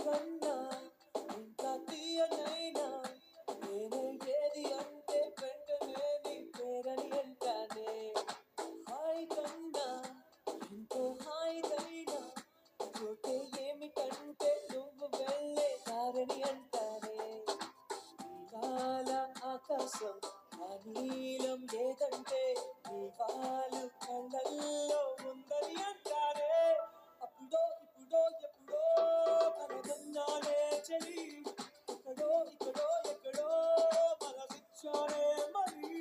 కన్నా ఇంకా తీయనైనా నేనే ఏది అంటే వెంటనే నీ పేరని అంటానే. హాయ్ కన్నా ఎంతో హాయిదైనా చోటే ఏమిటంటే నువ్వు వెళ్ళే దారని అంటానే. నీలాల ఆకాశం ఆ నీలం లేదంటే నీ వాళ్ళు కళ్ళల్లో ఉందని అంటారే. అప్పుడో ఇప్పుడో ఎప్పుడో కలగన్నానే చలి, ఇక్కడో ఇక్కడో ఎక్కడో మనసిచ్చానే మరి.